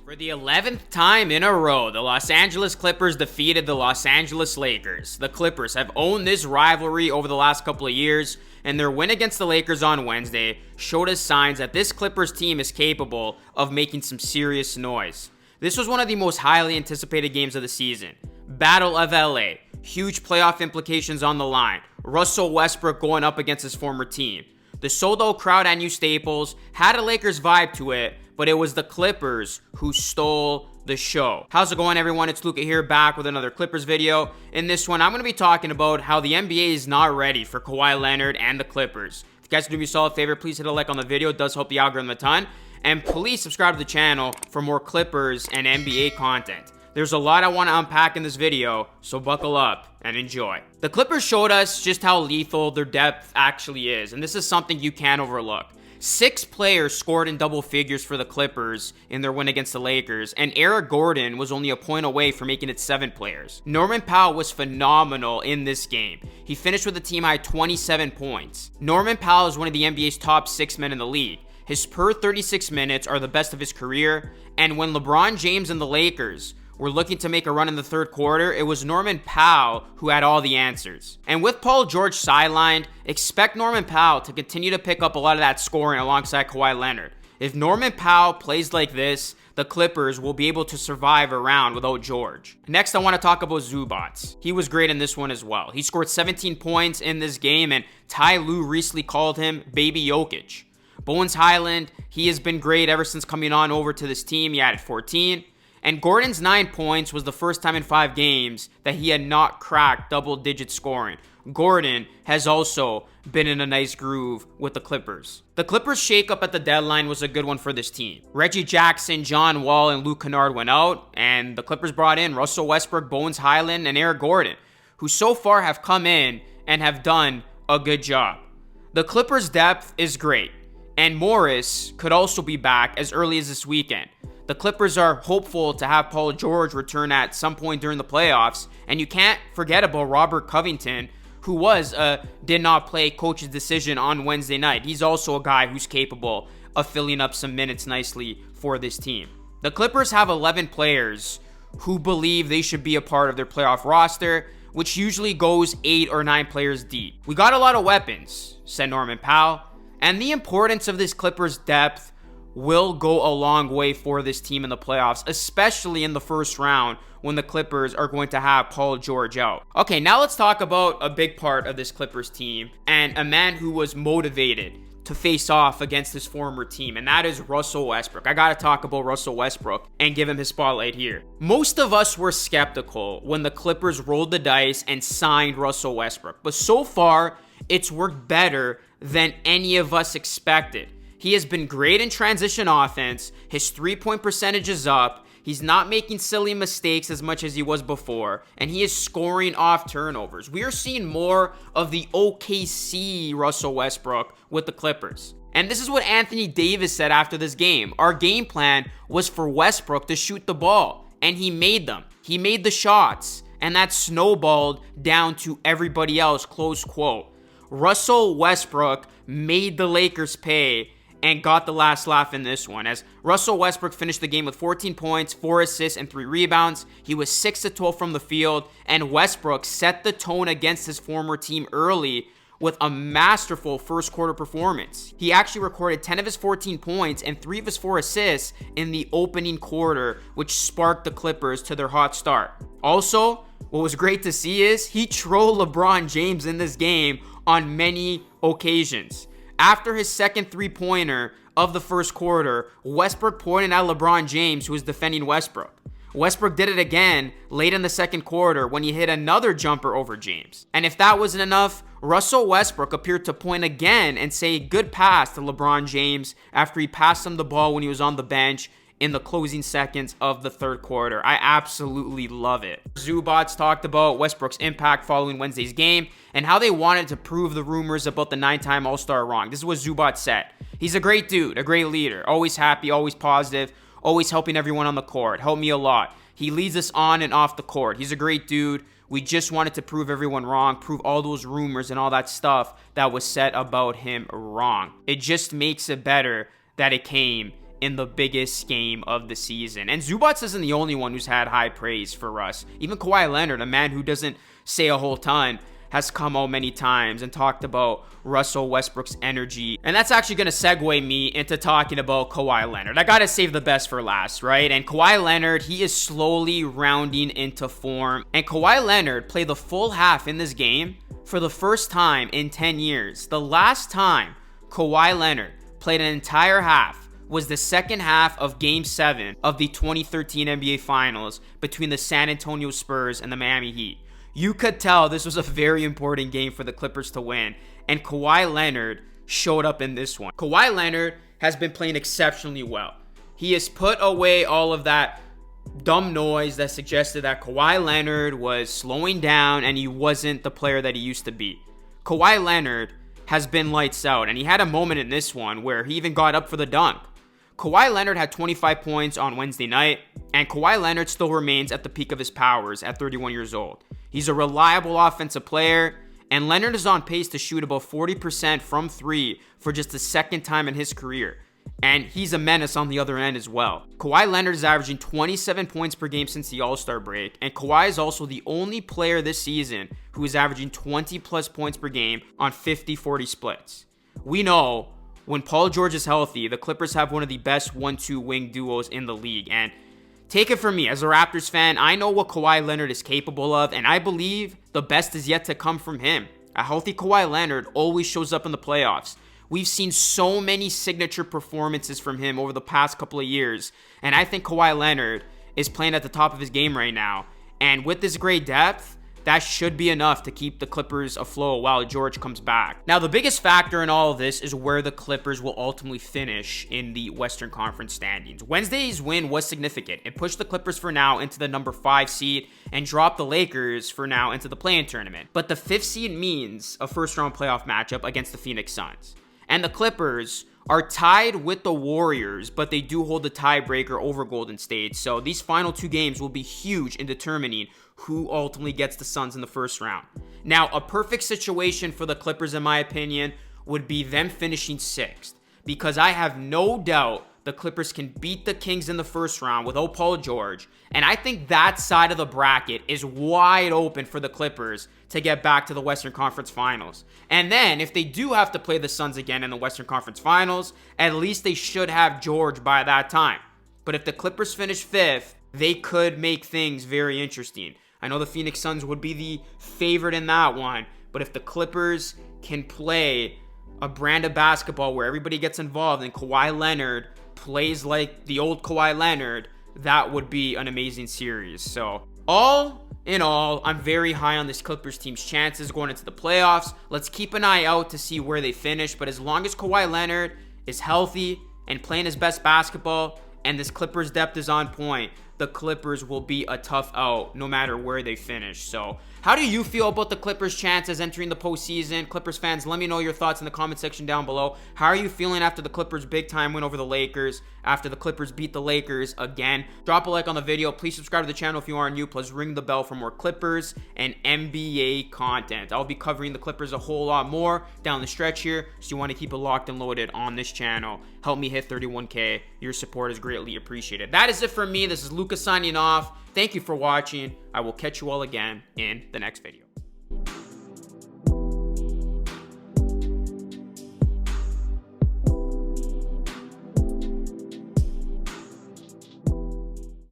For the 11th time in a row, the Los Angeles Clippers defeated the Los Angeles Lakers. The Clippers have owned this rivalry over the last couple of years, and their win against the Lakers on Wednesday showed us signs that this Clippers team is capable of making some serious noise. This was one of the most highly anticipated games of the season. Battle of LA, huge playoff implications on the line. Russell Westbrook going up against his former team. The sold-out crowd at New Staples had a Lakers vibe to it, but it was the Clippers who stole the show. How's it going, everyone? It's Luca here, back with another Clippers video. In this one, I'm going to be talking about how the NBA is not ready for Kawhi Leonard and the Clippers. If you guys could do me a solid favor, please hit a like on the video. It does help the algorithm a ton. And please subscribe to the channel for more Clippers and NBA content. There's a lot I want to unpack in this video, so buckle up and enjoy. The Clippers showed us just how lethal their depth actually is, and this is something you can't overlook. 6 players scored in double figures for the Clippers in their win against the Lakers, and Eric Gordon was only a point away from making it 7 players. Norman Powell was phenomenal in this game. He finished with a team-high 27 points. Norman Powell is one of the NBA's top 6 men in the league. His per 36 minutes are the best of his career, and when LeBron James and the Lakers were looking to make a run in the third quarter, it was Norman Powell who had all the answers. And with Paul George sidelined, expect Norman Powell to continue to pick up a lot of that scoring alongside Kawhi Leonard. If Norman Powell plays like this, the Clippers will be able to survive a round without George. Next, I want to talk about Zubac. He was great in this one as well. He scored 17 points in this game, and Ty Lue recently called him Baby Jokic. Bones Highland, he has been great ever since coming on over to this team. He added 14. And Gordon's 9 points was the first time in 5 games that he had not cracked double-digit scoring. Gordon has also been in a nice groove with the Clippers. The Clippers' shakeup at the deadline was a good one for this team. Reggie Jackson, John Wall, and Luke Kennard went out, and the Clippers brought in Russell Westbrook, Bones Highland, and Eric Gordon, who so far have come in and have done a good job. The Clippers' depth is great, and Morris could also be back as early as this weekend. The Clippers are hopeful to have Paul George return at some point during the playoffs, and you can't forget about Robert Covington, who was a did not play coach's decision on Wednesday night. He's also a guy who's capable of filling up some minutes nicely for this team. The Clippers have 11 players who believe they should be a part of their playoff roster, which usually goes 8 or 9 players deep. We got a lot of weapons, said Norman Powell, and the importance of this Clippers depth will go a long way for this team in the playoffs, especially in the first round when the Clippers are going to have Paul George out. Okay, now let's talk about a big part of this Clippers team and a man who was motivated to face off against his former team, and that is Russell Westbrook. I gotta talk about Russell Westbrook and give him his spotlight here. Most of us were skeptical when the Clippers rolled the dice and signed Russell Westbrook, but so far, it's worked better than any of us expected. He has been great in transition offense. His three-point percentage is up. He's not making silly mistakes as much as he was before. And he is scoring off turnovers. We are seeing more of the OKC Russell Westbrook with the Clippers. And this is what Anthony Davis said after this game. Our game plan was for Westbrook to shoot the ball. And he made them. He made the shots. And that snowballed down to everybody else, close quote. Russell Westbrook made the Lakers pay and got the last laugh in this one, as Russell Westbrook finished the game with 14 points, 4 assists, and 3 rebounds. He was 6-12 from the field, and Westbrook set the tone against his former team early with a masterful first quarter performance. He actually recorded 10 of his 14 points and 3 of his 4 assists in the opening quarter, which sparked the Clippers to their hot start. Also, what was great to see is he trolled LeBron James in this game on many occasions. After his second three-pointer of the first quarter, Westbrook pointed at LeBron James, who was defending Westbrook. Westbrook did it again late in the second quarter when he hit another jumper over James. And if that wasn't enough, Russell Westbrook appeared to point again and say good pass to LeBron James after he passed him the ball when he was on the bench in the closing seconds of the third quarter. I absolutely love it. Zubac talked about Westbrook's impact following Wednesday's game and how they wanted to prove the rumors about the 9-time All-Star wrong. This is what Zubac said. He's a great dude, a great leader, always happy, always positive, always helping everyone on the court. Helped me a lot. He leads us on and off the court. He's a great dude. We just wanted to prove everyone wrong, prove all those rumors and all that stuff that was said about him wrong. It just makes it better that it came in the biggest game of the season. And Zubats isn't the only one who's had high praise for Russ. Even Kawhi Leonard, a man who doesn't say a whole ton, has come out many times and talked about Russell Westbrook's energy. And that's actually going to segue me into talking about Kawhi Leonard. I got to save the best for last, right? And Kawhi Leonard, he is slowly rounding into form. And Kawhi Leonard played the full half in this game for the first time in 10 years. The last time Kawhi Leonard played an entire half was the second half of Game 7 of the 2013 NBA Finals between the San Antonio Spurs and the Miami Heat. You could tell this was a very important game for the Clippers to win, and Kawhi Leonard showed up in this one. Kawhi Leonard has been playing exceptionally well. He has put away all of that dumb noise that suggested that Kawhi Leonard was slowing down and he wasn't the player that he used to be. Kawhi Leonard has been lights out, and he had a moment in this one where he even got up for the dunk. Kawhi Leonard had 25 points on Wednesday night, and Kawhi Leonard still remains at the peak of his powers at 31 years old. He's a reliable offensive player, and Leonard is on pace to shoot about 40% from 3 for just the second time in his career. And he's a menace on the other end as well. Kawhi Leonard is averaging 27 points per game since the All-Star break, and Kawhi is also the only player this season who is averaging 20 plus points per game on 50-40 splits. We know when Paul George is healthy, the Clippers have one of the best 1-2 wing duos in the league. And take it from me, as a Raptors fan, I know what Kawhi Leonard is capable of, and I believe the best is yet to come from him. A healthy Kawhi Leonard always shows up in the playoffs. We've seen so many signature performances from him over the past couple of years, and I think Kawhi Leonard is playing at the top of his game right now. And with this great depth, that should be enough to keep the Clippers afloat while George comes back. Now, the biggest factor in all of this is where the Clippers will ultimately finish in the Western Conference standings. Wednesday's win was significant. It pushed the Clippers for now into the number 5 seed and dropped the Lakers for now into the play-in tournament. But the 5th seed means a first-round playoff matchup against the Phoenix Suns. And the Clippers are tied with the Warriors, but they do hold the tiebreaker over Golden State. So these final 2 games will be huge in determining who ultimately gets the Suns in the first round. Now, a perfect situation for the Clippers, in my opinion, would be them finishing 6th, because I have no doubt the Clippers can beat the Kings in the first round without Paul George. And I think that side of the bracket is wide open for the Clippers to get back to the Western Conference Finals. And then, if they do have to play the Suns again in the Western Conference Finals, at least they should have George by that time. But if the Clippers finish 5th, they could make things very interesting. I know the Phoenix Suns would be the favorite in that one, but if the Clippers can play a brand of basketball where everybody gets involved and Kawhi Leonard plays like the old Kawhi Leonard, that would be an amazing series. So, all in all, I'm very high on this Clippers team's chances going into the playoffs. Let's keep an eye out to see where they finish, but as long as Kawhi Leonard is healthy and playing his best basketball and this Clippers depth is on point, the Clippers will be a tough out no matter where they finish. So, how do you feel about the Clippers' chances entering the postseason? Clippers fans, let me know your thoughts in the comment section down below. How are you feeling after the Clippers' big-time win over the Lakers, after the Clippers beat the Lakers again? Drop a like on the video. Please subscribe to the channel if you are new. Plus, ring the bell for more Clippers and NBA content. I'll be covering the Clippers a whole lot more down the stretch here, so you want to keep it locked and loaded on this channel. Help me hit 31K. Your support is greatly appreciated. That is it for me. This is Lucas signing off. Thank you for watching. I will catch you all again in the next video.